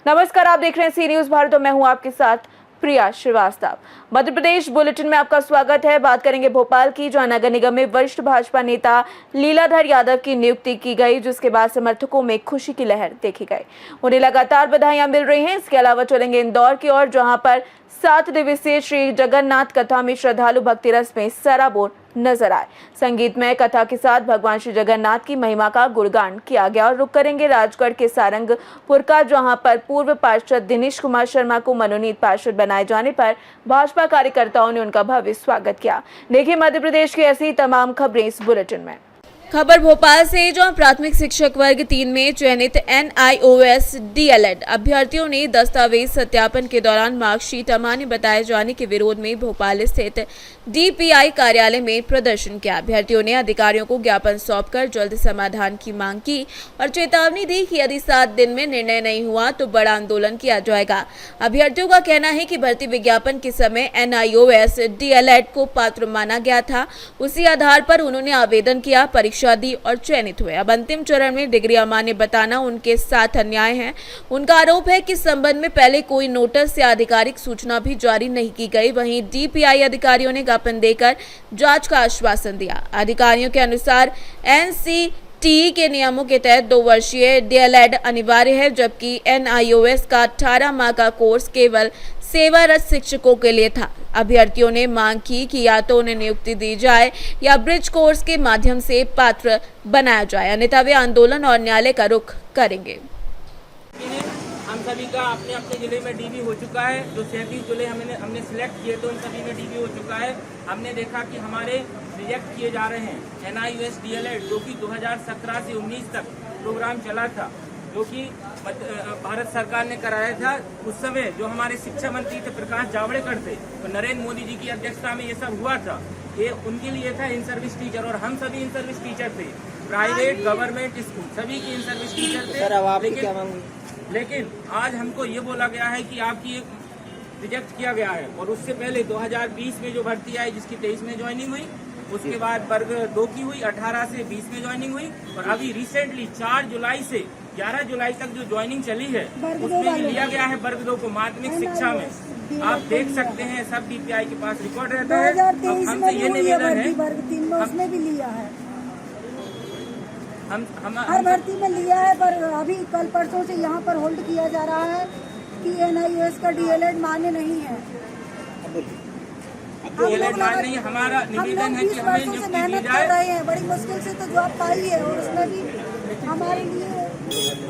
नमस्कार, आप देख रहे हैं सी न्यूज भारत और मैं हूं आपके साथ प्रिया श्रीवास्तव। मध्य प्रदेश बुलेटिन में आपका स्वागत है। बात करेंगे भोपाल की, जहां नगर निगम में वरिष्ठ भाजपा नेता लीलाधर यादव की नियुक्ति की गई, जिसके बाद समर्थकों में खुशी की लहर देखी गई। उन्हें लगातार बधाइयां मिल रही हैं। इसके अलावा चलेंगे इंदौर की ओर, जहां पर 7 दिवसीय श्री जगन्नाथ कथा में श्रद्धालु भक्ति रस में सराबोर नजर आए। संगीतमय कथा के साथ भगवान श्री जगन्नाथ की महिमा का गुणगान किया गया। और रुक करेंगे राजगढ़ के सारंगपुर का, जहां पर पूर्व पार्षद दिनेश कुमार शर्मा को मनोनीत पार्षद बनाए जाने पर भाजपा कार्यकर्ताओं ने उनका भव्य स्वागत किया। देखिए मध्य प्रदेश की ऐसी तमाम खबरें इस बुलेटिन में। खबर भोपाल से, जहां प्राथमिक शिक्षक वर्ग 3 में चयनित NIOS DLED अभ्यर्थियों ने दस्तावेज सत्यापन के दौरान मार्कशीट अमान्य बताए जाने के विरोध में भोपाल स्थित DPI कार्यालय में प्रदर्शन किया। अभ्यर्थियों ने अधिकारियों को ज्ञापन सौंपकर जल्द समाधान की मांग की और चेतावनी दी कि यदि 7 दिन में निर्णय नहीं हुआ तो बड़ा आंदोलन किया जाएगा। अभ्यर्थियों का कहना है कि भर्ती विज्ञापन के समय NIOS DLED को पात्र माना गया था, उसी आधार पर उन्होंने आवेदन किया, परीक्षा दी और चयनित हुए। अब अंतिम चरण में डिग्री अमान्य बताना उनके साथ अन्याय है। उनका आरोप है कि इस संबंध में पहले कोई नोटिस या आधिकारिक सूचना भी जारी नहीं की गई। वहीं DPI अधिकारियों ने ज्ञापन देकर जांच का आश्वासन दिया। अधिकारियों के अनुसार NCTE के नियमों के तहत 2 वर्षीय DLED अनिवार्य है, जबकि NIOS का 18 माह का कोर्स केवल सेवारत शिक्षकों के लिए था। अभ्यर्थियों ने मांग की कि या तो उन्हें नियुक्ति दी जाए या ब्रिज कोर्स के माध्यम से पात्र बनाया जाए, अन्यथा वे आंदोलन और न्यायालय का रुख करेंगे। हम सभी का अपने अपने जिले में DB हो चुका है। जो 37 जिले हमने सिलेक्ट किए थे उन सभी में DB हो चुका है। हमने देखा कि हमारे रिजेक्ट किए जा रहे हैं NIOS DLED, जो कि 2017 से 19 तक प्रोग्राम चला था, जो कि भारत सरकार ने कराया था। उस समय जो हमारे शिक्षा मंत्री थे प्रकाश जावड़ेकर थे, तो नरेंद्र मोदी जी की अध्यक्षता में ये सब हुआ था। ये उनके लिए था इन सर्विस टीचर, और हम सभी इन सर्विस टीचर थे, प्राइवेट गवर्नमेंट स्कूल सभी की इन सर्विस टीचर थे। लेकिन आज हमको ये बोला गया है कि आपकी एक रिजेक्ट किया गया है। और उससे पहले 2020 में जो भर्ती आई, जिसकी 23 में ज्वाइनिंग हुई, उसके बाद वर्ग 2 की हुई, 18 से 20 में ज्वाइनिंग हुई, और अभी रिसेंटली 4 जुलाई से 11 जुलाई तक जो ज्वाइनिंग चली है उसमें भी लिया गया है वर्ग 2 को माध्यमिक शिक्षा में। आप देख सकते हैं सब DPI के पास रिकॉर्ड रहता है। अब हमसे ये निवेदन है, वर्ग 3 में उसमें भी लिया है, हम हर भर्ती में लिया है, पर अभी कल परसों से यहाँ पर होल्ड किया जा रहा है कि NIOS का DLED मान्य नहीं है। DLED मान्य नहीं, हमारा निवेदन है कि हमें नियुक्ति दी जाए। कर रहे हैं, बड़ी मुश्किल से तो जॉब पाई है और उसमें भी हमारे लिए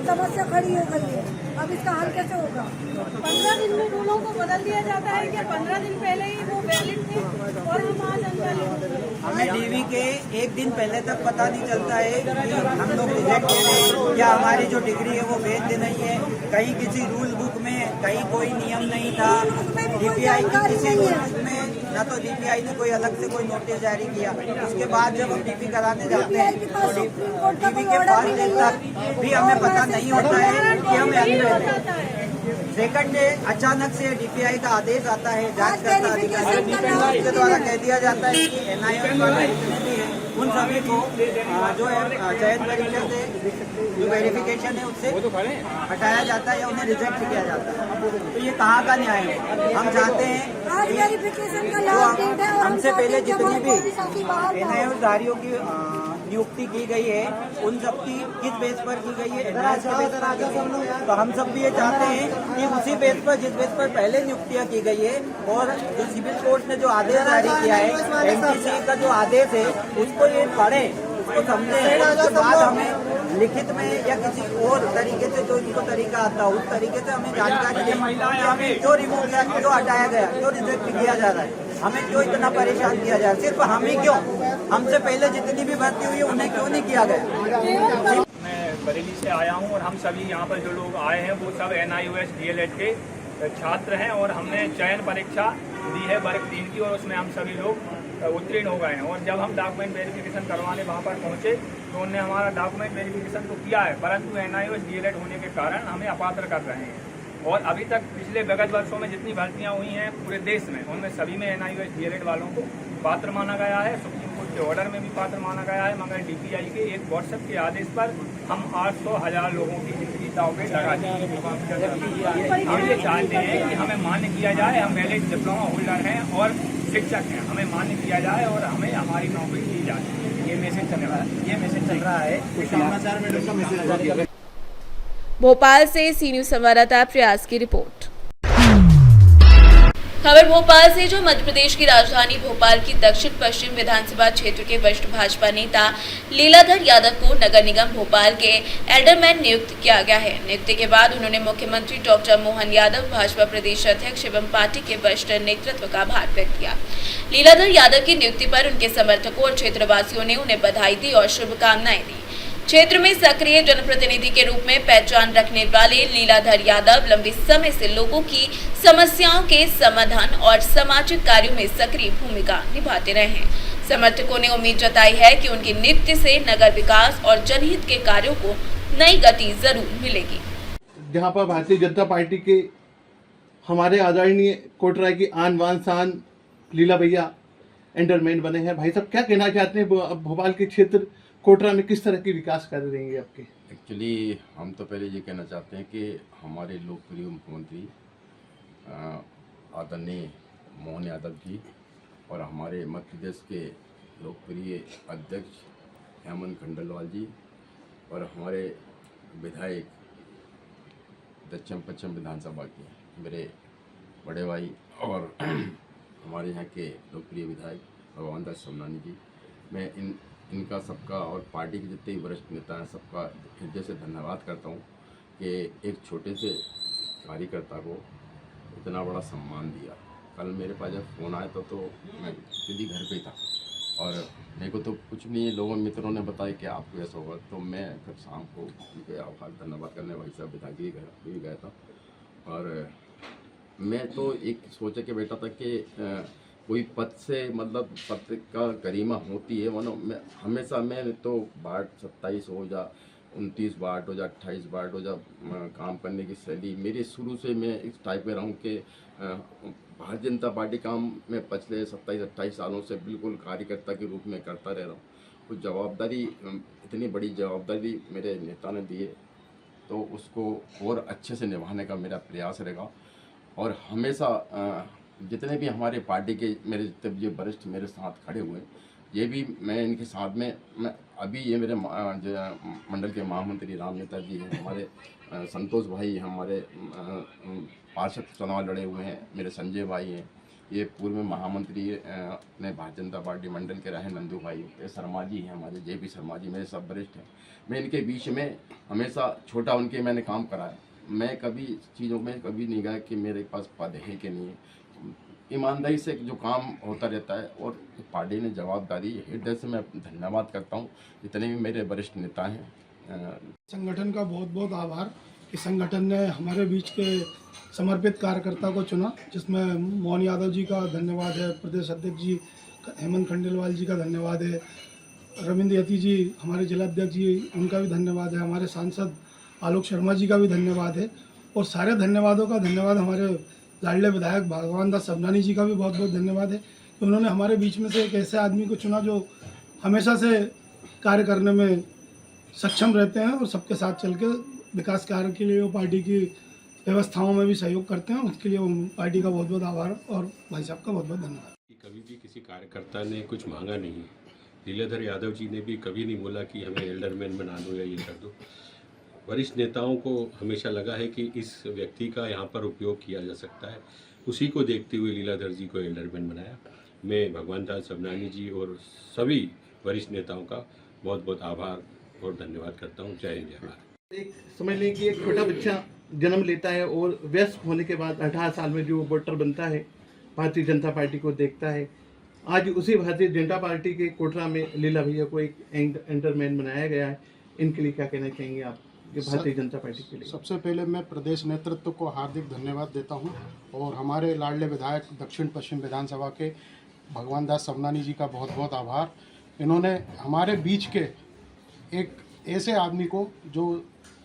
समस्या खड़ी हो गई है। अब इसका हल कैसे होगा? 15 दिन में रूलों को बदल दिया जाता है कि 15 दिन पहले ही वो वैलिड थे और हम आज हमें DV के 1 दिन पहले तक पता नहीं चलता है कि हम लोग रिजेक्ट हैं या हमारी जो डिग्री है वो वैध नहीं है। कहीं किसी रूल बुक में कहीं कोई नियम नहीं था। DPI की किसी रूल बुक में न तो DPI ने कोई अलग से कोई नोटिस जारी किया। उसके बाद जब हम DP कराने जाते हैं तो DV के फर्स्ट डे तक भी हमें पता नहीं होता है कि हम एलिजिबल हैं। सेकंड डे अचानक से DPI का आदेश आता है, जांच करता अधिकारी के द्वारा कह दिया जाता है कि NIOS वाले जितने भी हैं उन सभी को जो है चयन परीक्षा से जो वेरिफिकेशन है उससे हटाया जाता है या उन्हें रिजेक्ट किया जाता है। तो ये कहाँ का न्याय है? हम चाहते हैं कि हमसे पहले जितनी भी NIOS धारियों की नियुक्ति की गई है उन सबकी किस बेस पर की गई है? NIOS के बेस पर की गई है। तो हम सब भी ये चाहते हैं कि उसी बेस पर, जिस बेस पर पहले नियुक्तियां की गई है और जो सिविल कोर्ट ने जो आदेश जारी किया है, NCC का जो आदेश है, उसको ये पढ़े, उसको समझे, उसके बाद हमें लिखित में या किसी और तरीके से जो इनको तरीका आता है उस तरीके से हमें जानकारी दें कि हमें क्यों रिमूव किया, क्यों हटाया गया, क्यों रिजेक्ट किया जा रहा है, हमें क्यों इतना परेशान किया जा रहा है, सिर्फ हम ही क्यों, हमसे पहले जितनी भी भर्ती हुई है उन्हें क्यों नहीं किया गया। मैं बरेली से आया हूं और हम सभी यहाँ पर जो लोग आए हैं वो सब NIOS DLED के छात्र हैं और हमने चयन परीक्षा दी है वर्ग 3 की और उसमें हम सभी लोग उत्तीर्ण हो गए हैं। और जब हम डॉक्यूमेंट वेरिफिकेशन करवाने वहाँ पर पहुँचे तो उन्होंने हमारा डॉक्यूमेंट वेरिफिकेशन तो किया है, परंतु NIOS DLED होने के कारण हमें अपात्र कर रहे हैं। और अभी तक पिछले विगत वर्षों में जितनी भर्तियाँ हुई हैं पूरे देश में, उनमें सभी में NIOS DLED वालों को पात्र माना गया है। सुप्रीम कोर्ट के ऑर्डर में भी पात्र माना गया है, मगर DPI के एक व्हाट्सएप के आदेश पर हम 800,000 लोगों की नेताओं पे लगा दी। हम ये चाहते हैं कि हमें मान्य किया जाए, हम वैलिड डिप्लोमा होल्डर हैं और शिक्षक हैं, हमें मान्य किया जाए और हमें हमारी नौकरी दी जाए। ये मैसेज चल रहा है। समाचार में का मैसेज। भोपाल से सी न्यूज संवाददाता प्रयास की रिपोर्ट। खबर भोपाल से, जो मध्य प्रदेश की राजधानी भोपाल की दक्षिण पश्चिम विधानसभा क्षेत्र के वरिष्ठ भाजपा नेता लीलाधर यादव को नगर निगम भोपाल के एल्डरमैन नियुक्त किया गया है। नियुक्ति के बाद उन्होंने मुख्यमंत्री डॉक्टर मोहन यादव, भाजपा प्रदेश अध्यक्ष एवं पार्टी के वरिष्ठ नेतृत्व का आभार व्यक्त किया। लीलाधर यादव की नियुक्ति पर उनके समर्थकों और क्षेत्रवासियों ने उन्हें बधाई दी और शुभकामनाएं दी। क्षेत्र में सक्रिय जनप्रतिनिधि के रूप में पहचान रखने वाले लीलाधर यादव लंबे समय से लोगों की समस्याओं के समाधान और सामाजिक कार्यों में सक्रिय भूमिका निभाते रहे हैं। समर्थकों ने उम्मीद जताई है कि उनकी नियुक्ति से नगर विकास और जनहित के कार्यों को नई गति जरूर मिलेगी। जहाँ पर भारतीय जनता पार्टी के हमारे आदरणीय कोटराय की आन बान शान लीला भैया एंडरमैन बने हैं। भाई साहब, क्या कहना चाहते हैं भोपाल के क्षेत्र कोटरा में किस तरह की विकास कर रही है आपके? एक्चुअली हम तो पहले ये कहना चाहते हैं कि हमारे लोकप्रिय मुख्यमंत्री आदरणीय मोहन यादव जी और हमारे मध्य प्रदेश के लोकप्रिय अध्यक्ष हेमंत खंडेलवाल जी और हमारे विधायक दक्षिण पश्चिम विधानसभा के मेरे बड़े भाई और हमारे यहाँ के लोकप्रिय विधायक भगवान दास समनानी जी, मैं इनका सबका और पार्टी के जितने वरिष्ठ नेता हैं सबका हृदय से धन्यवाद करता हूँ कि एक छोटे से कार्यकर्ता को इतना बड़ा सम्मान दिया। कल मेरे पास जब फ़ोन आया था तो मैं खुद ही घर पे था और मेरे को तो कुछ नहीं, लोगों मित्रों ने बताया कि आपको ऐसा होगा, तो मैं फिर शाम को उनके आभार धन्यवाद करने भाई साहब विधायक के घर भी गया था। और मैं तो एक सोचा के बैठा था कि कोई पद से मतलब पद का गरिमा होती है, वरना मैं हमेशा मैं तो वार्ड 27 हो जा 29 वार्ड हो जा 28 वार्ड हो जा काम करने की शैली मेरी शुरू से मैं इस टाइप में रहूं कि भारतीय जनता पार्टी काम में पिछले 27-28 सालों से बिल्कुल कार्यकर्ता के रूप में करता रह रहा हूँ। कुछ जवाबदारी, इतनी बड़ी जवाबदारी मेरे नेता ने दी है तो उसको और अच्छे से निभाने का मेरा प्रयास रहेगा। और हमेशा जितने भी हमारे पार्टी के मेरे जितने भी वरिष्ठ मेरे साथ खड़े हुए, ये भी मैं इनके साथ में मैं अभी ये मेरे मंडल के महामंत्री राम नेता जी हैं, हमारे संतोष भाई, हमारे पार्षद चुनाव लड़े हुए हैं मेरे संजय भाई हैं, ये पूर्व में महामंत्री ने भारतीय जनता पार्टी मंडल के रहे नंदू भाई, ये शर्मा जी हैं हमारे, जे पी शर्मा जी, मेरे सब वरिष्ठ हैं। मैं इनके बीच में हमेशा छोटा उनके मैंने काम कराया, मैं कभी चीज़ों में कभी नहीं गया कि मेरे पास पद है कि नहीं है। ईमानदारी से जो काम होता रहता है और पार्टी ने जवाबदारी, हृदय से मैं धन्यवाद करता हूँ जितने भी मेरे वरिष्ठ नेता हैं। संगठन का बहुत बहुत आभार कि संगठन ने हमारे बीच के समर्पित कार्यकर्ता को चुना, जिसमें मोहन यादव जी का धन्यवाद है, प्रदेश अध्यक्ष जी हेमंत खंडेलवाल जी का धन्यवाद है, रविंद्र यति जी हमारे जिलाध्यक्ष जी उनका भी धन्यवाद है, हमारे सांसद आलोक शर्मा जी का भी धन्यवाद है और सारे धन्यवादों का धन्यवाद हमारे लाडले विधायक भगवान दास समनानी जी का भी बहुत बहुत धन्यवाद है कि उन्होंने हमारे बीच में से एक ऐसे आदमी को चुना जो हमेशा से कार्य करने में सक्षम रहते हैं और सबके साथ चल के विकास कार्य के लिए वो पार्टी की व्यवस्थाओं में भी सहयोग करते हैं। उसके लिए पार्टी का बहुत बहुत आभार और भाई साहब का बहुत बहुत धन्यवाद। कभी भी किसी कार्यकर्ता ने कुछ मांगा नहीं, लीलाधर यादव जी ने भी कभी नहीं बोला कि हमें एल्डरमैन बना दो या ये कर दो। वरिष्ठ नेताओं को हमेशा लगा है कि इस व्यक्ति का यहाँ पर उपयोग किया जा सकता है, उसी को देखते हुए लीलाधर जी को एल्डरमैन बनाया। मैं भगवान दास समनानी जी और सभी वरिष्ठ नेताओं का बहुत बहुत आभार और धन्यवाद करता हूँ। जय हिंद, जय भारत। एक समझ लें कि एक छोटा बच्चा जन्म लेता है और वयस्क होने के बाद 18 साल में जो वोटर बनता है, भारतीय जनता पार्टी को देखता है। आज उसी भारतीय जनता पार्टी के कोटरा में लीला भैया को एक एंडरमैन बनाया गया है। इनके लिए क्या कहना चाहेंगे आप भारतीय जनता पार्टी के लिए? सबसे पहले मैं प्रदेश नेतृत्व को हार्दिक धन्यवाद देता हूं और हमारे लाडले विधायक दक्षिण पश्चिम विधानसभा के भगवान दास समनानी जी का बहुत बहुत आभार। इन्होंने हमारे बीच के एक ऐसे आदमी को जो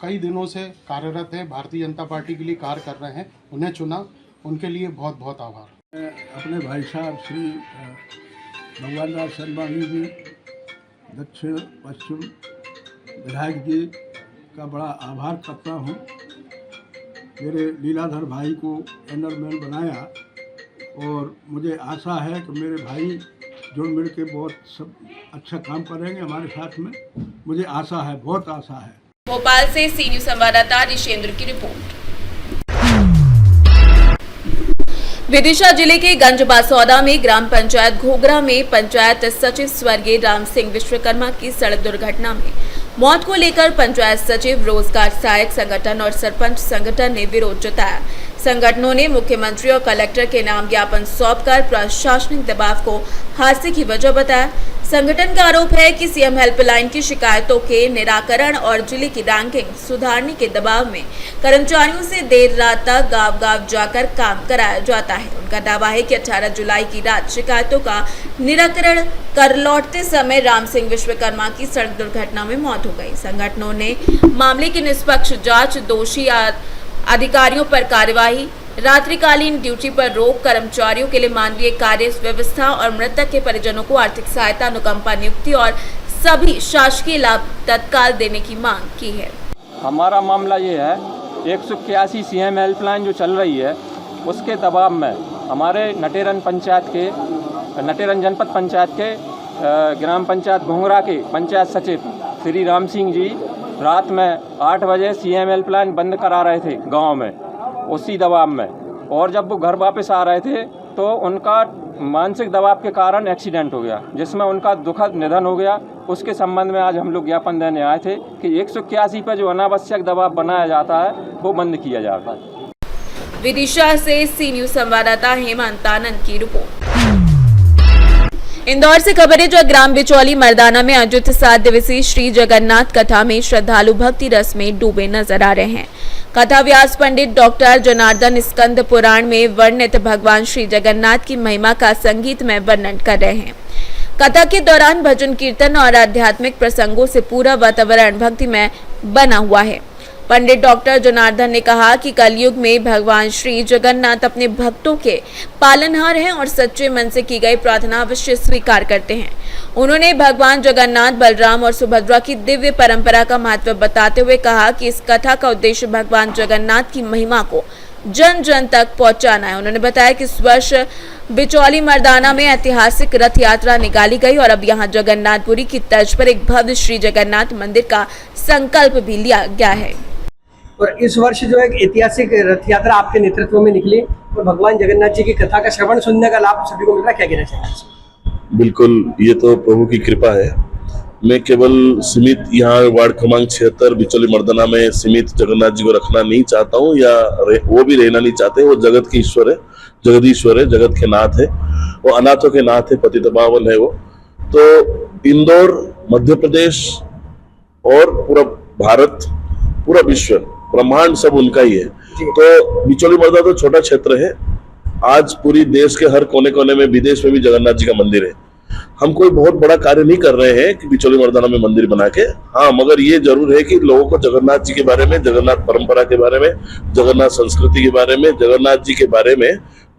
कई दिनों से कार्यरत है, भारतीय जनता पार्टी के लिए कार्य कर रहे हैं, उन्हें चुना, उनके लिए बहुत बहुत आभार। अपने भाई साहब श्री भगवान दास समनानी जी, दक्षिण पश्चिम विधायक जी का बड़ा आभार करता हूँ। मेरे लीलाधर भाई को एंडरमैन बनाया और मुझे आशा है कि मेरे भाई जुड़ मिल के बहुत सब अच्छा काम करेंगे हमारे साथ में। मुझे आशा है, बहुत आशा है। भोपाल से सी न्यूज़ संवाददाता ऋषेंद्र की रिपोर्ट। विदिशा जिले के गंज बासौदा में ग्राम पंचायत घोगरा में पंचायत सचिव स्वर्गीय राम सिंह विश्वकर्मा की सड़क दुर्घटना में मौत को लेकर पंचायत सचिव, रोजगार सहायक संगठन और सरपंच संगठन ने विरोध जताया। संगठनों ने मुख्यमंत्री और कलेक्टर के नाम ज्ञापन सौंपकर प्रशासनिक दबाव को हादसे की वजह बताया। संगठन का आरोप है कि सीएम हेल्पलाइन की शिकायतों के निराकरण और जिले की रैंकिंग सुधारने के दबाव में कर्मचारियों से देर रात तक गांव-गांव जाकर काम कराया जाता है। उनका दावा है कि 18 जुलाई की रात शिकायतों का निराकरण कर लौटते समय राम सिंह विश्वकर्मा की सड़क दुर्घटना में मौत हो गई। संगठनों ने मामले की निष्पक्ष जांच, दोषी अधिकारियों पर कार्यवाही, रात्रिकालीन ड्यूटी पर रोक, कर्मचारियों के लिए मानवीय कार्य व्यवस्था और मृतक के परिजनों को आर्थिक सहायता, अनुकंपा नियुक्ति और सभी शासकीय लाभ तत्काल देने की मांग की है। हमारा मामला ये है, 181 सीएम हेल्पलाइन जो चल रही है उसके दबाव में हमारे नटेरन जनपद पंचायत के ग्राम पंचायत घोंगरा के पंचायत सचिव श्री राम सिंह जी रात में 8 बजे सीएम हेल्पलाइन बंद करा रहे थे गांव में, उसी दबाव में। और जब वो घर वापस आ रहे थे तो उनका मानसिक दबाव के कारण एक्सीडेंट हो गया, जिसमें उनका दुखद निधन हो गया। उसके संबंध में आज हम लोग ज्ञापन देने आए थे कि 181 पर जो अनावश्यक दबाव बनाया जाता है वो बंद किया जाता है। विदिशा से सी न्यूज़ संवाददाता हेमंत आनंद की रिपोर्ट। इंदौर से खबरें जो ग्राम बिचौली मर्दाना में आयोजित 7 दिवसीय श्री जगन्नाथ कथा में श्रद्धालु भक्ति रस में डूबे नजर आ रहे हैं। कथा व्यास पंडित डॉक्टर जनार्दन स्कंद पुराण में वर्णित भगवान श्री जगन्नाथ की महिमा का संगीत में वर्णन कर रहे हैं। कथा के दौरान भजन कीर्तन और आध्यात्मिक प्रसंगों से पूरा वातावरण भक्तिमय बना हुआ है। पंडित डॉक्टर जनार्दन ने कहा कि कलयुग में भगवान श्री जगन्नाथ अपने भक्तों के पालनहार हैं और सच्चे मन से की गई प्रार्थना अवश्य स्वीकार करते हैं। उन्होंने भगवान जगन्नाथ, बलराम और सुभद्रा की दिव्य परंपरा का महत्व बताते हुए कहा कि इस कथा का उद्देश्य भगवान जगन्नाथ की महिमा को जन जन तक पहुंचाना है। उन्होंने बताया कि इस वर्ष बिचौली मर्दाना में ऐतिहासिक रथ यात्रा निकाली गई और अब यहाँ जगन्नाथपुरी की तर्ज पर एक भव्य श्री जगन्नाथ मंदिर का संकल्प भी लिया गया है। और इस वर्ष जो एक ऐतिहासिक रथ यात्रा आपके नेतृत्व में निकली और भगवान जगन्नाथ जी की कथा का श्रवण सुनने का लाभ सभी को मिल रहा, क्या कहना चाहिए? बिल्कुल, ये तो प्रभु की कृपा है। मैं केवल सीमित यहाँ वार्ड क्रमांक 76 बिचौली मर्दाना में सीमित जगन्नाथ जी को रखना नहीं चाहता हूँ, या वो भी रहना नहीं चाहते। वो जगत के ईश्वर है, जगदीश्वर है, जगत के नाथ है, वो अनाथों के नाथ है, पतित पावन है वो। तो इंदौर, मध्य प्रदेश और पूरा भारत, पूरा विश्व, ब्रह्मांड सब उनका ही है। तो बिचौली मर्दाना तो छोटा क्षेत्र है, आज पूरी देश के हर कोने कोने में, विदेश में भी जगन्नाथ जी का मंदिर है। हम कोई बहुत बड़ा कार्य नहीं कर रहे हैं कि बिचौली मर्दाना में मंदिर बना के, हाँ, मगर ये जरूर है कि लोगों को जगन्नाथ जी के बारे में, जगन्नाथ परंपरा के बारे में, जगन्नाथ संस्कृति के बारे में, जगन्नाथ जी के बारे में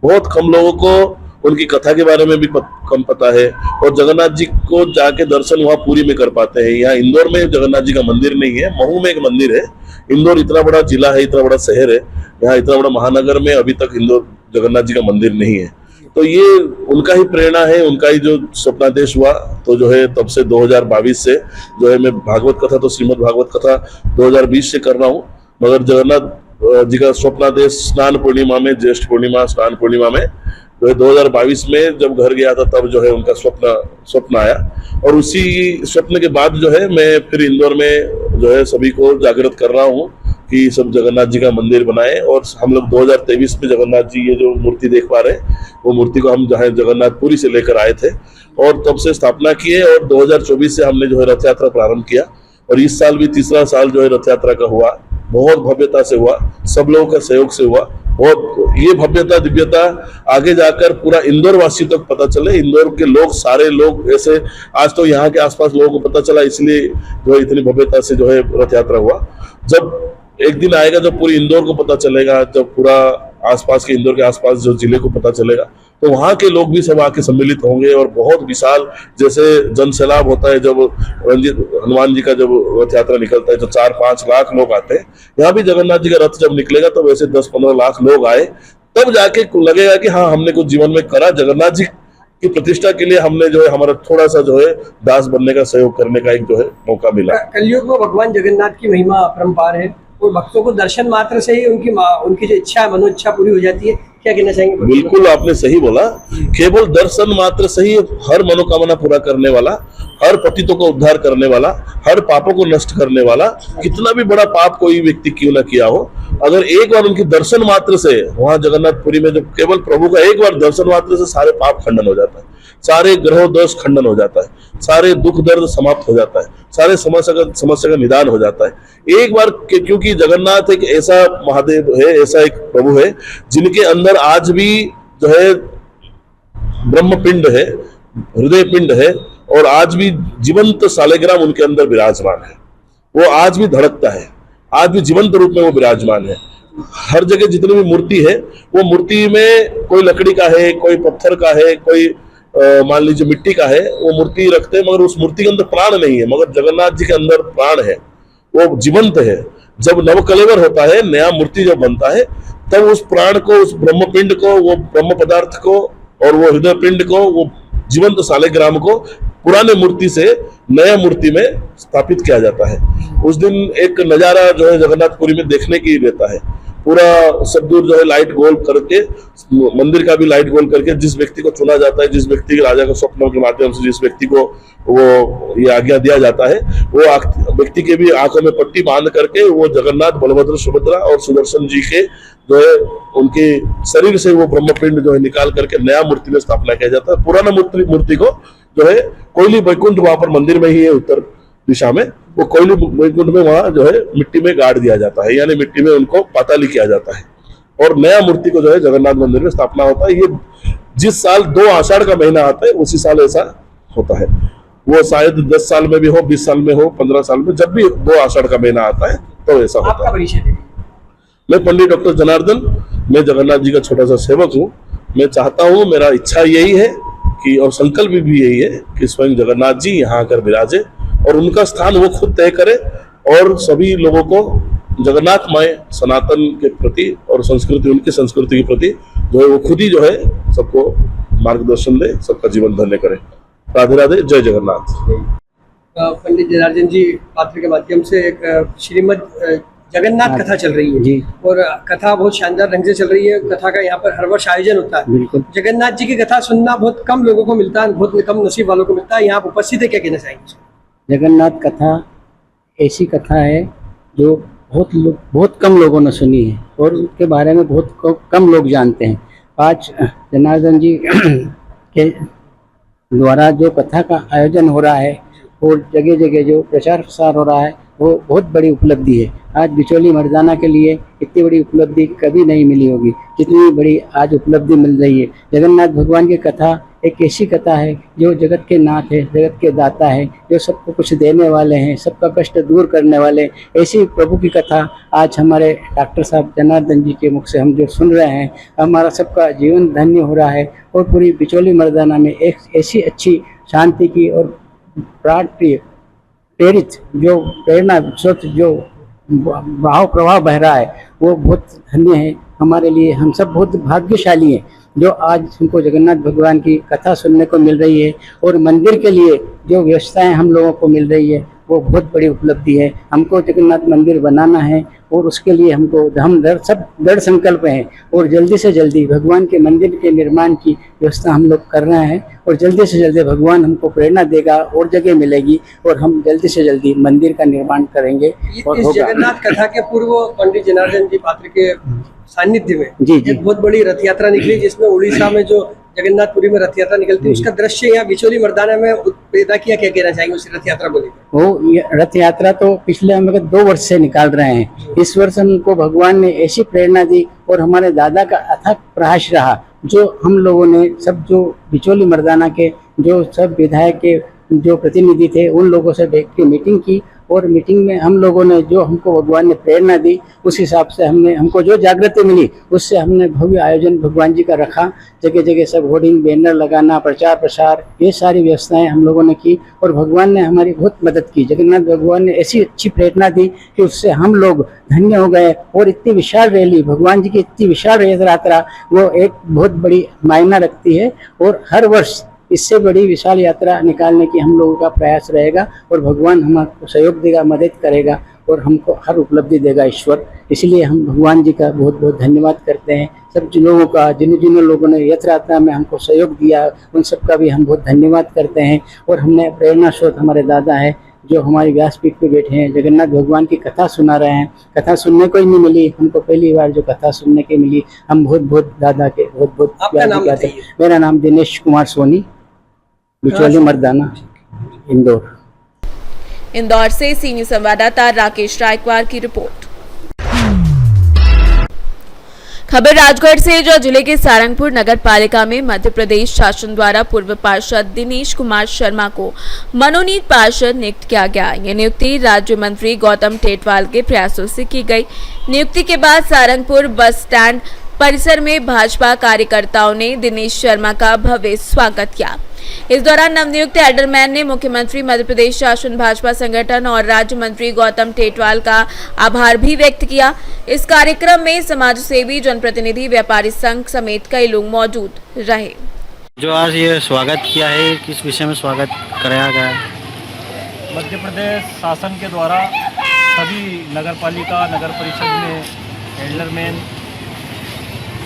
बहुत कम लोगों को, उनकी कथा के बारे में भी कम पता है। और जगन्नाथ जी को जाके दर्शन वहाँ पूरी में कर पाते हैं। यहाँ इंदौर में जगन्नाथ जी का मंदिर नहीं है, महू में एक मंदिर है। इंदौर इतना बड़ा जिला है, इतना बड़ा शहर है, यहाँ इतना बड़ा महानगर में अभी तक इंदौर जगन्नाथ जी का मंदिर नहीं है। तो ये उनका ही प्रेरणा है, उनका ही जो स्वप्नादेश हुआ। तो जो है तब से 2022 से जो है मैं भागवत कथा, तो श्रीमद् भागवत कथा 2020 से कर रहा हूँ, मगर जगन्नाथ जी का स्वप्नादेश स्नान पूर्णिमा में, ज्येष्ठ पूर्णिमा, स्नान पूर्णिमा में जो है 2022 में जब घर गया था, तब जो है उनका स्वप्न आया। और उसी स्वप्न के बाद जो है मैं फिर इंदौर में जो है सभी को जागृत कर रहा हूँ कि सब जगन्नाथ जी का मंदिर बनाए। और हम लोग 2023 में जगन्नाथ जी ये जो मूर्ति देख पा रहे हैं, वो मूर्ति को हम जहाँ जगन्नाथपुरी से लेकर आए थे और तब से स्थापना किए। और 2024 से हमने जो है रथ यात्रा प्रारंभ किया और इस साल भी तीसरा साल जो है रथ यात्रा का हुआ, बहुत भव्यता से हुआ, सब लोगों का सहयोग से हुआ। और ये भव्यता, दिव्यता आगे जाकर पूरा इंदौर वासी तक पता चले। इंदौर के लोग, सारे लोग ऐसे, आज तो यहाँ के आसपास लोगों को पता चला, इसलिए जो है इतनी भव्यता से जो है रथ यात्रा हुआ। जब एक दिन आएगा जब पूरी इंदौर को पता चलेगा, जब पूरा आसपास के, इंदौर के आसपास जो जिले को पता चलेगा, तो वहाँ के लोग भी सब आके सम्मिलित होंगे और बहुत विशाल जैसे जन सैलाब होता है जब हनुमान जी का जब रथ यात्रा निकलता है तो 4-5 लाख लोग आते हैं। यहाँ भी जगन्नाथ जी का रथ जब निकलेगा तो वैसे 10-15 लाख लोग आए, तब जाके लगेगा कि हाँ हमने कुछ जीवन में करा, जगन्नाथ जी की प्रतिष्ठा के लिए हमने जो है हमारा थोड़ा सा जो है दास बनने का सहयोग करने का एक जो है मौका मिला। कलयुग में भगवान जगन्नाथ की महिमा अपरंपार है और भक्तों को दर्शन मात्र से ही उनकी जो इच्छा है, मनोइच्छा पूरी हो जाती है। क्या कहना चाहेंगे? बिल्कुल आपने सही बोला, केवल दर्शन मात्र से ही हर मनोकामना पूरा करने वाला, हर पतितों को उद्धार करने वाला, हर पापों को नष्ट करने वाला, कितना भी बड़ा पाप कोई व्यक्ति क्यों ना किया हो, अगर एक बार उनकी दर्शन मात्र से वहां जगन्नाथपुरी में जब केवल प्रभु का एक बार दर्शन मात्र से सारे पाप खंडन हो जाता है, सारे ग्रह दोष खंडन हो जाता है, सारे दुख दर्द समाप्त हो जाता है, सारे समस्या का निदान हो जाता है एक बार। क्योंकि जगन्नाथ एक ऐसा महादेव है, ऐसा एक प्रभु है जिनके अंदर आज भी जो है ब्रह्म पिंड है, हृदय पिंड है और आज भी जीवंत सालेग्राम उनके अंदर विराजमान है। वो आज भी धड़कता है, आज भी जीवंत रूप में वो विराजमान है। हर जगह जितनी भी मूर्ति है वो मूर्ति में कोई लकड़ी का है, कोई पत्थर का है, कोई मान लीजिए मिट्टी का है, वो मूर्ति रखते हैं मगर उस मूर्ति के अंदर प्राण नहीं है। मगर जगन्नाथ जी के अंदर प्राण है, वो जीवंत है। जब नव कलेवर होता है, नया मूर्ति जब बनता है, तब उस प्राण को, उस ब्रह्म पिंड को, वो ब्रह्म पदार्थ को और वो हृदय पिंड को, वो जीवंत सालेग्राम को पुराने मूर्ति से नया मूर्ति में स्थापित किया जाता है। उस दिन एक नजारा जो है जगन्नाथपुरी में देखने की रहता है। पूरा सब दूर जो है लाइट गोल करके, मंदिर का भी लाइट गोल करके, जिस व्यक्ति को चुना जाता है, जिस व्यक्ति के राजा के स्वप्नों के माध्यम से जिस व्यक्ति को वो ये आज्ञा दिया जाता है, वो व्यक्ति के भी आंखों में पट्टी बांध करके वो जगन्नाथ, बलभद्र, सुभद्रा और सुदर्शन जी के जो है उनके शरीर से वो ब्रह्मपिंड जो है निकाल करके नया मूर्ति में स्थापना किया जाता है। पुराना मूर्ति को जो है कोयली वैकुंठ वहां पर मंदिर में ही है, उत्तर दिशा में, वो कोयली वैकुंठ में वहां जो है मिट्टी में गाड़ दिया जाता है, यानी मिट्टी में उनको पाताली किया जाता है और नया मूर्ति को जो है जगन्नाथ मंदिर में स्थापना होता है। ये जिस साल 2 आषाढ़ का महीना आता है उसी साल ऐसा होता है। वो शायद 10 साल में भी हो, 20 साल में हो, 15 साल में, जब भी 2 आषाढ़ का महीना आता है तो ऐसा होता है। मैं पंडित डॉक्टर जनार्दन, मैं जगन्नाथ जी का छोटा सा सेवक हूँ। मैं चाहता हूँ, मेरा इच्छा यही है कि, और संकल्प भी यही है कि स्वयं जगन्नाथ जी यहाँ आकर विराजे और उनका स्थान वो खुद तय करे और सभी लोगों को जगन्नाथमय सनातन के प्रति और संस्कृति, उनकी संस्कृति के प्रति जो है वो खुद ही जो है सबको मार्गदर्शन दे, सबका जीवन धन्य करे। राधे राधे, जय जगन्नाथ। पंडित जनार्दन जी पात्र के माध्यम से एक श्रीमद जगन्नाथ कथा चल रही है जी, और कथा बहुत शानदार ढंग से चल रही है। कथा का यहाँ पर हर वर्ष आयोजन होता है। जगन्नाथ जी की कथा सुनना बहुत कम लोगों को मिलता है, बहुत कम नसीब वालों को मिलता है। यहाँ उपस्थित है, क्या कहना चाहेंगे? जगन्नाथ कथा ऐसी कथा है जो बहुत कम लोगों ने सुनी है और उसके बारे में बहुत कम लोग जानते हैं। आज जनार्दन जी के द्वारा जो कथा का आयोजन हो रहा है और जगह जगह जो प्रचार प्रसार हो रहा है वो बहुत बड़ी उपलब्धि है। आज बिचौली मर्दाना के लिए इतनी बड़ी उपलब्धि कभी नहीं मिली होगी जितनी बड़ी आज उपलब्धि मिल रही है। जगन्नाथ भगवान की कथा एक ऐसी कथा है जो जगत के नाथ है, जगत के दाता है, जो सबको कुछ देने वाले हैं, सबका कष्ट दूर करने वाले। ऐसी प्रभु की कथा आज हमारे डॉक्टर साहब जनार्दन जी के मुख से हम जो सुन रहे हैं, हमारा सबका जीवन धन्य हो रहा है। और पूरी बिचौली मर्दाना में एक ऐसी अच्छी शांति की और प्राण प्रेरित जो प्रेरणा स्रोत जो भाव प्रभाव बह रहा है वो बहुत धन्य है हमारे लिए। हम सब बहुत भाग्यशाली हैं जो आज हमको जगन्नाथ भगवान की कथा सुनने को मिल रही है और मंदिर के लिए जो व्यवस्थाएं हम लोगों को मिल रही है वो बहुत बड़ी उपलब्धि है। हमको जगन्नाथ मंदिर बनाना है और उसके लिए हम सब दृढ़ संकल्प हैं और जल्दी से जल्दी भगवान के मंदिर के निर्माण की व्यवस्था हम लोग कर रहे हैं और जल्दी से जल्दी भगवान हमको प्रेरणा देगा और जगह मिलेगी और हम जल्दी से जल्दी मंदिर का निर्माण करेंगे। और इस जगन्नाथ कथा के पूर्व पंडित जनार्दन जी पात्र के सानिध्य में जी एक बहुत बड़ी रथ यात्रा निकली, जिसमें उड़ीसा में जो जगन्नाथपुरी में रथ यात्रा निकलती है उसका दृश्य यहाँ बिचौली मर्दाना में पैदा किया। क्या कहना चाहेंगे उस रथ यात्रा को लेकर? वो रथ यात्रा तो पिछले हम 2 वर्ष से निकाल रहे हैं। इस वर्ष हमको भगवान ने ऐसी प्रेरणा दी और हमारे दादा का अथक प्रयास रहा, जो हम लोगों ने सब जो बिचौली मर्दाना के जो सब विधायक के जो प्रतिनिधि थे उन लोगों से बैठ के मीटिंग की और मीटिंग में हम लोगों ने जो हमको भगवान ने प्रेरणा दी उस हिसाब से हमको जो जागृति मिली उससे हमने भव्य आयोजन भगवान जी का रखा। जगह जगह सब होर्डिंग बैनर लगाना, प्रचार प्रसार, ये सारी व्यवस्थाएं हम लोगों ने की और भगवान ने हमारी बहुत मदद की। जगन्नाथ भगवान ने ऐसी अच्छी प्रेरणा दी कि उससे हम लोग धन्य हो गए। और इतनी विशाल रैली, भगवान जी की इतनी विशाल यात्रा, वो एक बहुत बड़ी मायना रखती है और हर वर्ष इससे बड़ी विशाल यात्रा निकालने की हम लोगों का प्रयास रहेगा और भगवान हमको सहयोग देगा, मदद करेगा और हमको हर उपलब्धि देगा ईश्वर। इसलिए हम भगवान जी का बहुत बहुत धन्यवाद करते हैं। सब लोगों का, जिन लोगों ने यथ यात्रा में हमको सहयोग दिया उन सब का भी हम बहुत धन्यवाद करते हैं। और हमने प्रेरणा स्रोत हमारे दादा है जो हमारे व्यासपीठ पे बैठे हैं, जगन्नाथ भगवान की कथा सुना रहे हैं। कथा सुनने को ही नहीं मिली हमको, पहली बार जो कथा सुनने के मिली, हम बहुत बहुत दादा के बहुत बहुत। मेरा नाम दिनेश कुमार सोनी, बिचौली मर्दाना, इंदौर। इंदौर से सीनियर संवाददाता राकेश रायकवार की रिपोर्ट। खबर राजगढ़ से, जो जिले के सारंगपुर नगर पालिका में मध्य प्रदेश शासन द्वारा पूर्व पार्षद दिनेश कुमार शर्मा को मनोनीत पार्षद नियुक्त किया गया। यह नियुक्ति राज्य मंत्री गौतम टेटवाल के प्रयासों से की गई। नियुक्ति के बाद सारंगपुर बस स्टैंड परिसर में भाजपा कार्यकर्ताओं ने दिनेश शर्मा का भव्य स्वागत किया। इस दौरान नवनियुक्त एडरमैन ने मुख्यमंत्री, मध्य प्रदेश शासन, भाजपा संगठन और राज्य मंत्री गौतम टेटवाल का आभार भी व्यक्त किया। इस कार्यक्रम में समाज सेवी, जनप्रतिनिधि, व्यापारी संघ समेत कई लोग मौजूद रहे। जो आज ये स्वागत किया है, किस विषय में स्वागत कराया गया है? मध्य प्रदेश शासन के द्वारा सभी नगर पालिका, नगर परिषद में एल्डरमैन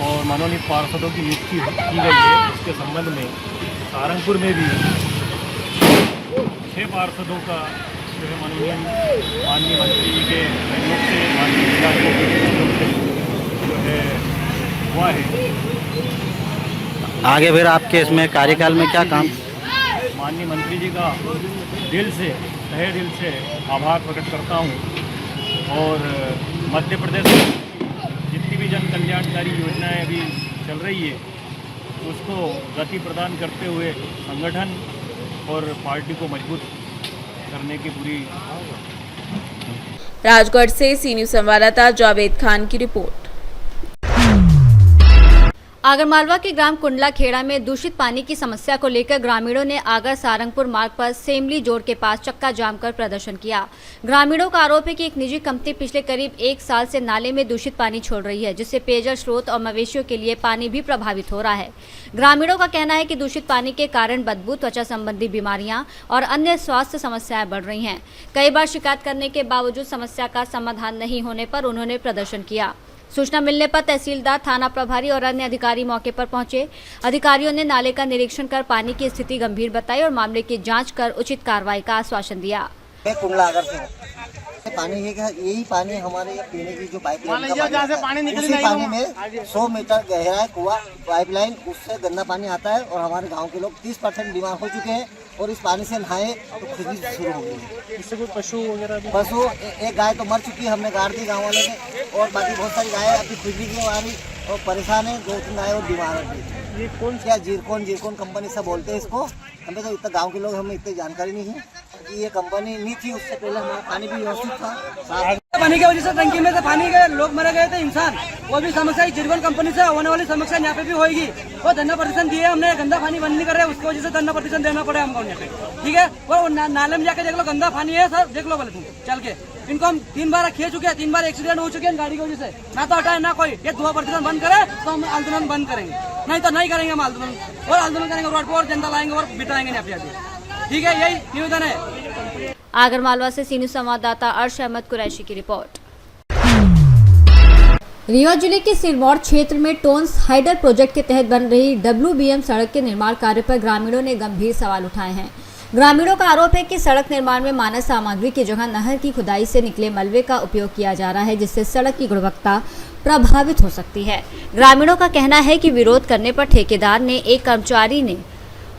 और मनोनीत पार्षदों की नियुक्ति की गई है। इसके संबंध में सारंगपुर में भी 6 पार्षदों का जो है मनोनयन माननीय मंत्री जी के सहयोग से, माननीय जिलाधिकारी के सहयोग से जो है हुआ है। आगे फिर आपके इसमें कार्यकाल में क्या काम? माननीय मंत्री जी का दिल से, तहे दिल से आभार प्रकट करता हूँ और मध्य प्रदेश में जितनी भी जन कल्याणकारी योजनाएं अभी चल रही है उसको गति प्रदान करते हुए संगठन और पार्टी को मजबूत करने की पूरी। राजगढ़ से सीनियर संवाददाता जावेद खान की रिपोर्ट। आगरमालवा के ग्राम कुंडला खेड़ा में दूषित पानी की समस्या को लेकर ग्रामीणों ने आगर सारंगपुर मार्ग पर सेमली जोड़ के पास चक्का जाम कर प्रदर्शन किया। ग्रामीणों का आरोप है कि एक निजी कंपनी पिछले करीब 1 साल से नाले में दूषित पानी छोड़ रही है, जिससे पेयजल स्रोत और मवेशियों के लिए पानी भी प्रभावित हो रहा है। ग्रामीणों का कहना है कि दूषित पानी के कारण बदबू, त्वचा संबंधी बीमारियां और अन्य स्वास्थ्य समस्याएं बढ़ रही हैं। कई बार शिकायत करने के बावजूद समस्या का समाधान नहीं होने पर उन्होंने प्रदर्शन किया। सूचना मिलने पर तहसीलदार, थाना प्रभारी और अन्य अधिकारी मौके पर पहुंचे। अधिकारियों ने नाले का निरीक्षण कर पानी की स्थिति गंभीर बताई और मामले की जांच कर उचित कार्रवाई का आश्वासन दिया। कुंडला आगर से पानी यही पानी हमारे पीने की जो पाइपलाइन का पानी उसी पानी में 100 मीटर गहरा है कुआं पाइपलाइन, उससे गंदा पानी आता है और हमारे गांव के लोग 30% बीमार हो चुके हैं और इस पानी से नहाए तो खुजली शुरू हो गई है। इससे कोई पशु वगैरह? पशु एक गाय तो मर चुकी है, हमने गाड़ दी गाँव वालों ने, और बाकी बहुत सारी गायें अभी खुजली की हमारी और परेशान है। 2-3 गायें और बीमार है। ये कौन क्या जीरकोन कंपनी सब बोलते हैं इसको, हमें तो इतना गाँव के लोग हमें इतनी जानकारी नहीं है। ये कंपनी नहीं थी, उससे पहले हमारा पानी भी व्यवस्थित था। पानी की वजह से टंकी में से पानी गए, लोग मरे गए थे इंसान, वो भी समस्या जीरकोन कंपनी से होने वाली समस्या यहाँ पे भी होगी। वो धरना प्रदर्शन दिए हमने, गंदा पानी बंद नहीं कर रहे, उसकी वजह से धरना प्रदर्शन देना पड़े हमको यहाँ पे, ठीक है। वो नाले में जाके देख लो, गंदा पानी है सर, देख लो बोले तुम चल के। इनको हम 3 बार खे चुके हैं, 3 बार एक्सीडेंट हो चुके हैं गाड़ी की वजह से। ना तो हटाए ना कोई, ये धुआं प्रदर्शन बंद करे तो हम आंदोलन बंद करेंगे, नहीं तो नहीं करेंगे हम आंदोलन। और आंदोलन करेंगे रोड पर और जनता लाएंगे और बिठाएंगे यहाँ पे, ठीक है। यही निवेदन है। आगरमालवा से सीनियर संवाददाता अर्श अहमद कुरैशी की रिपोर्ट। रीवा जिले के सिरमौर क्षेत्र में टोन्स हाइडर प्रोजेक्ट के तहत बन रही WBM सड़क के निर्माण कार्य पर ग्रामीणों ने गंभीर सवाल उठाए हैं। ग्रामीणों का आरोप है कि सड़क निर्माण में मानव सामग्री की जगह नहर की खुदाई से निकले मलबे का उपयोग किया जा रहा है, जिससे सड़क की गुणवत्ता प्रभावित हो सकती है। ग्रामीणों का कहना है कि विरोध करने पर ठेकेदार ने एक कर्मचारी ने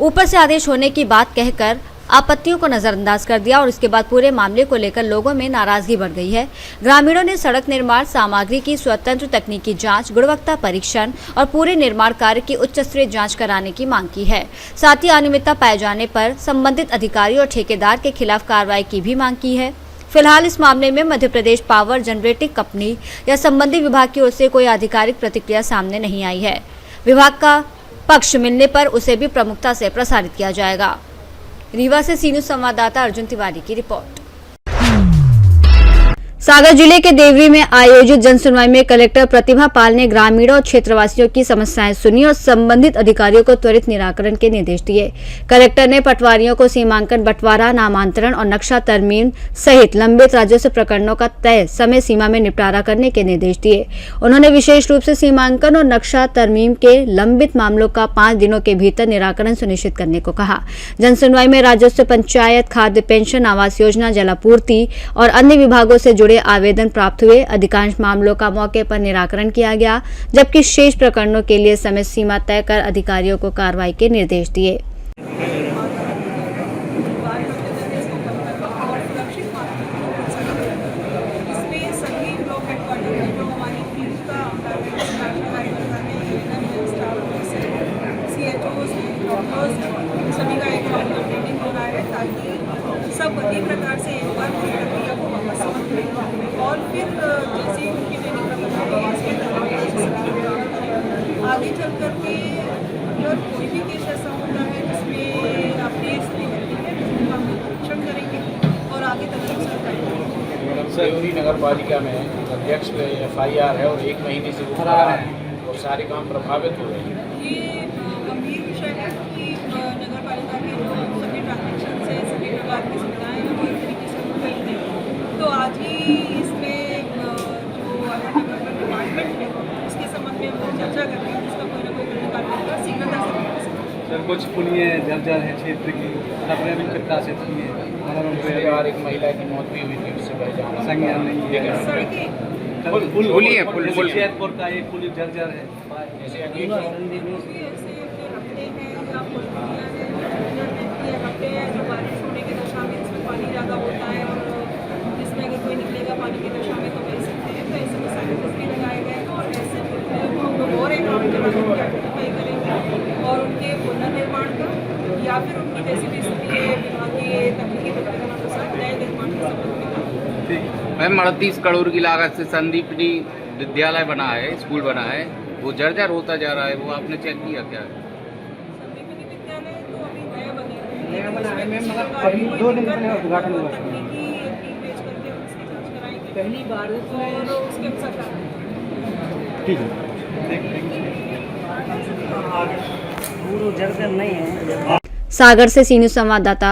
ऊपर से आदेश होने की बात कहकर आपत्तियों को नजरअंदाज कर दिया और इसके बाद पूरे मामले को लेकर लोगों में नाराजगी बढ़ गई है। ग्रामीणों ने सड़क निर्माण सामग्री की स्वतंत्र तकनीकी जांच, गुणवत्ता परीक्षण और पूरे निर्माण कार्य की उच्च स्तरीय जांच कराने की मांग की है। साथ ही अनियमितता पाए जाने पर संबंधित अधिकारी और ठेकेदार के खिलाफ कार्रवाई की भी मांग की है। फिलहाल इस मामले में Madhya Pradesh power generating company या संबंधित विभाग की ओर से कोई आधिकारिक प्रतिक्रिया सामने नहीं आई है। विभाग का पक्ष मिलने पर उसे भी प्रमुखता से प्रसारित किया जाएगा। रीवा से सी न्यूज़ संवाददाता अर्जुन तिवारी की रिपोर्ट। सागर जिले के देवरी में आयोजित जनसुनवाई में कलेक्टर प्रतिभा पाल ने ग्रामीणों और क्षेत्रवासियों की समस्याएं सुनी और संबंधित अधिकारियों को त्वरित निराकरण के निर्देश दिए। कलेक्टर ने पटवारियों को सीमांकन बंटवारा, नामांतरण और नक्शा तरमीम सहित लंबित राजस्व प्रकरणों का तय समय सीमा में निपटारा करने के निर्देश दिए। उन्होंने विशेष रूप से सीमांकन और नक्शा तरमीम के लंबित मामलों का 5 दिनों के भीतर निराकरण सुनिश्चित करने को कहा। जनसुनवाई में राजस्व, पंचायत, खाद्य, पेंशन, आवास योजना, जलापूर्ति और अन्य विभागों से जुड़े आवेदन प्राप्त हुए। अधिकांश मामलों का मौके पर निराकरण किया गया, जबकि शेष प्रकरणों के लिए समय सीमा तय कर अधिकारियों को कार्रवाई के निर्देश दिए। सभी का एक राउंड मीटिंग हो रहा है ताकि सब एक प्रकार से एक बार प्रक्रिया को वापस समझ लें और फिर जैसे उनकी ट्रेनिंग आगे चल करके अगर कोई भी केस ऐसा होता है जिसमें अपनी स्थिति होती है तो हम परीक्षण करेंगे और आगे तक देवरी नगर पालिका में अध्यक्ष पे FIR है और 1 महीने से वो खड़ा है और सारे काम प्रभावित हो रहे हैं। ये गंभीर विषय है कि नगर पालिका के जो सभी ट्रांजेक्शन से सभी प्रकार की सुविधाएं और तरीके से हो गई थी, तो आज ही इसमें जो नगर डिपार्टमेंट है उसके संबंध में वो चर्चा करके उसका कोई ना कोई डिपार्टमेंट का शीघ्रता से सर कुछ पुलिये जर्जर है क्षेत्र की खबरें भी प्रकाशित की है और एक महिला की मौत भी हुई थी, उससे संज्ञान नहीं है। जैतपुर का एक पुलिस जर्जर है जैसे हफ्ते हैं जो बारिश होने की दशा में इसमें पानी ज़्यादा होता है और जिसमें अगर कोई निकलेगा पानी की दशा में तो बह सकते हैं, तो ऐसे में साइंटिस्ट भी लगाए गए और ऐसे और एक काम आइडेंटिफाई करेंगे और उनके पुनर्निर्माण का या फिर उनकी जैसी भी स्थिति है विभाग के तकनीकी अनुसार नए निर्माण के संबंध में। मैम 38 करोड़ की लागत से संदीपनी विद्यालय बना है, स्कूल बना है, वो जर्जर होता जा रहा है, वो आपने चेक किया क्या? संदीपनी विद्यालय तो अभी नया बना है मैम, मगर अभी 2 दिन पहले उद्घाटन हुआ। तकनीकी टीम भेज करके उसकी जांच कराएंगे पहली बार और उसके अनुसार ठीक है। जर्जर नहीं है। सागर से सी न्यूज़ संवाददाता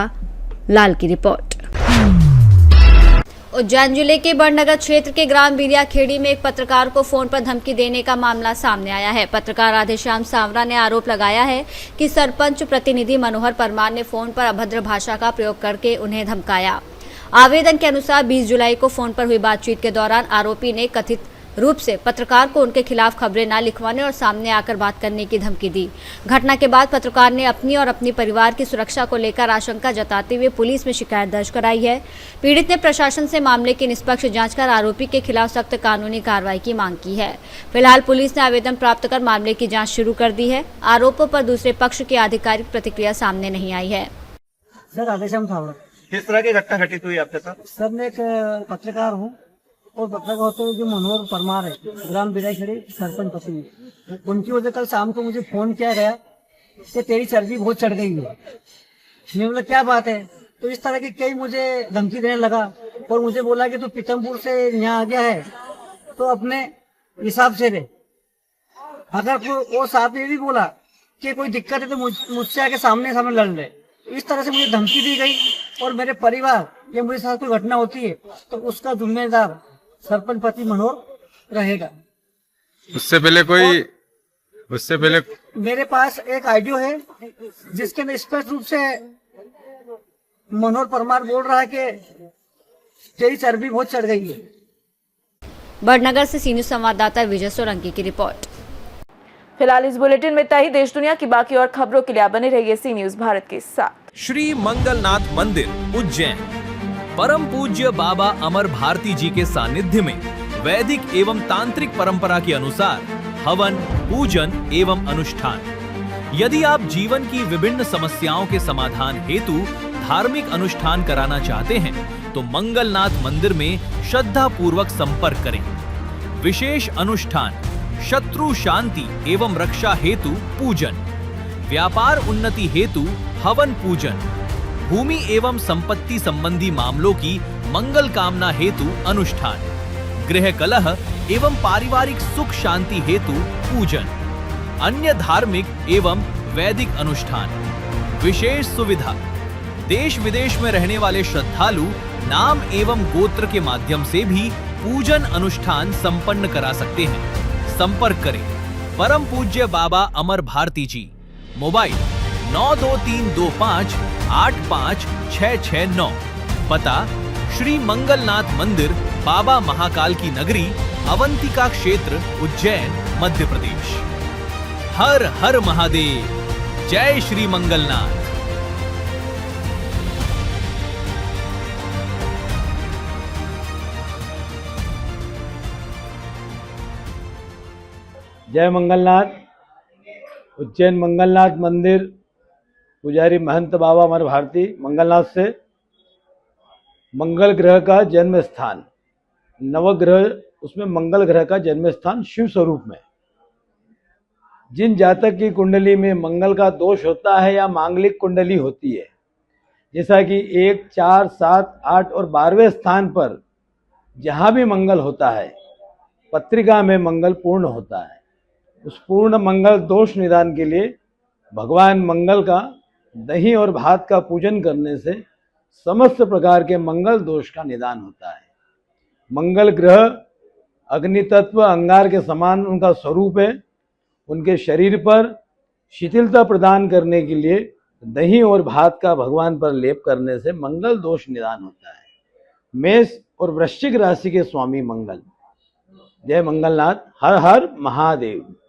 लाल की रिपोर्ट। उज्जैन जिले के बड़नगर क्षेत्र के ग्राम बिरियाखेड़ी में एक पत्रकार को फोन पर धमकी देने का मामला सामने आया है। पत्रकार राधेश्याम सांवरा ने आरोप लगाया है कि सरपंच प्रतिनिधि मनोहर परमार ने फोन पर अभद्र भाषा का प्रयोग करके उन्हें धमकाया। आवेदन के अनुसार 20 जुलाई को फोन पर हुई बातचीत के दौरान आरोपी ने कथित रूप से पत्रकार को उनके खिलाफ खबरें न लिखवाने और सामने आकर बात करने की धमकी दी। घटना के बाद पत्रकार ने अपनी और अपने परिवार की सुरक्षा को लेकर आशंका जताते हुए पुलिस में शिकायत दर्ज कराई है। पीड़ित ने प्रशासन से मामले की निष्पक्ष जांच कर आरोपी के खिलाफ सख्त कानूनी कार्रवाई की मांग की है। फिलहाल पुलिस ने आवेदन प्राप्त कर मामले की जाँच शुरू कर दी है। आरोपों पर दूसरे पक्ष की आधिकारिक प्रतिक्रिया सामने नहीं आई है। सर राधेश्याम सांवरा, किस तरह की घटना घटित हुई आपके साथ? सर मैं एक पत्रकार हूँ और पत्रकार होते हुए जो मनोहर परमार है ग्राम बिरियाखेड़ी सरपंच पत्नी, उनकी वजह कल शाम को मुझे फोन किया गया कि तेरी चर्बी बहुत चढ़ गई है। मैं बोला क्या बात है, तो इस तरह की कई मुझे धमकी देने लगा और मुझे बोला कि तू पीतमपुर से यहाँ आ गया है तो अपने हिसाब से रहे। अगर कोई और साथ में भी बोला कि कोई दिक्कत है तो मुझसे आके सामने लड़ ले। इस तरह से मुझे धमकी दी गई और मेरे परिवार या मेरे साथ कोई घटना होती है तो उसका जिम्मेदार सरपंच पति मनोहर रहेगा। उससे पहले मेरे पास एक ऑडियो है जिसके अंदर स्पष्ट रूप से मनोहर परमार बोल रहा है कि तेरी चर्बी बहुत चढ़ गई है। बड़नगर से सी न्यूज़ संवाददाता विजय सोलंकी की रिपोर्ट। फिलहाल इस बुलेटिन में इतना ही। देश दुनिया की बाकी और खबरों के लिए आप बने रहिए सी न्यूज़ भारत के साथ। श्री मंगलनाथ मंदिर उज्जैन, परम पूज्य बाबा अमर भारती जी के सानिध्य में वैदिक एवं तांत्रिक परंपरा के अनुसार हवन, पूजन एवं अनुष्ठान। यदि आप जीवन की विभिन्न समस्याओं के समाधान हेतु धार्मिक अनुष्ठान कराना चाहते हैं तो मंगलनाथ मंदिर में श्रद्धा पूर्वक संपर्क करें। विशेष अनुष्ठान, शत्रु शांति एवं रक्षा हेतु पूजन, व्यापार उन्नति हेतु हवन पूजन, भूमि एवं संपत्ति संबंधी मामलों की मंगल कामना हेतु अनुष्ठान, गृह कलह एवं पारिवारिक सुख शांति हेतु पूजन, अन्य धार्मिक एवं वैदिक अनुष्ठान। विशेष सुविधा, देश विदेश में रहने वाले श्रद्धालु नाम एवं गोत्र के माध्यम से भी पूजन अनुष्ठान संपन्न करा सकते हैं। संपर्क करें परम पूज्य बाबा अमर भारती जी, मोबाइल 92325 85669, पता श्री मंगलनाथ मंदिर, बाबा महाकाल की नगरी, अवंतिका क्षेत्र, उज्जैन, मध्य प्रदेश। हर हर महादेव, जय श्री मंगलनाथ। जय मंगलनाथ। उज्जैन मंगलनाथ मंदिर, पुजारी महंत बाबा अमर भारती, मंगलनाथ से। मंगल ग्रह का जन्म स्थान, नवग्रह, उसमें मंगल ग्रह का जन्म स्थान शिव स्वरूप में। जिन जातक की कुंडली में मंगल का दोष होता है या मांगलिक कुंडली होती है, जैसा कि 1, 4, 7, 8 और 12वें स्थान पर जहाँ भी मंगल होता है, पत्रिका में मंगल पूर्ण होता है। उस पूर्ण मंगल दोष निदान के लिए भगवान मंगल का दही और भात का पूजन करने से समस्त प्रकार के मंगल दोष का निदान होता है। मंगल ग्रह अग्नि तत्व अंगार के समान उनका स्वरूप है। उनके शरीर पर शिथिलता प्रदान करने के लिए दही और भात का भगवान पर लेप करने से मंगल दोष निदान होता है। मेष और वृश्चिक राशि के स्वामी मंगल। जय मंगलनाथ। हर हर महादेव।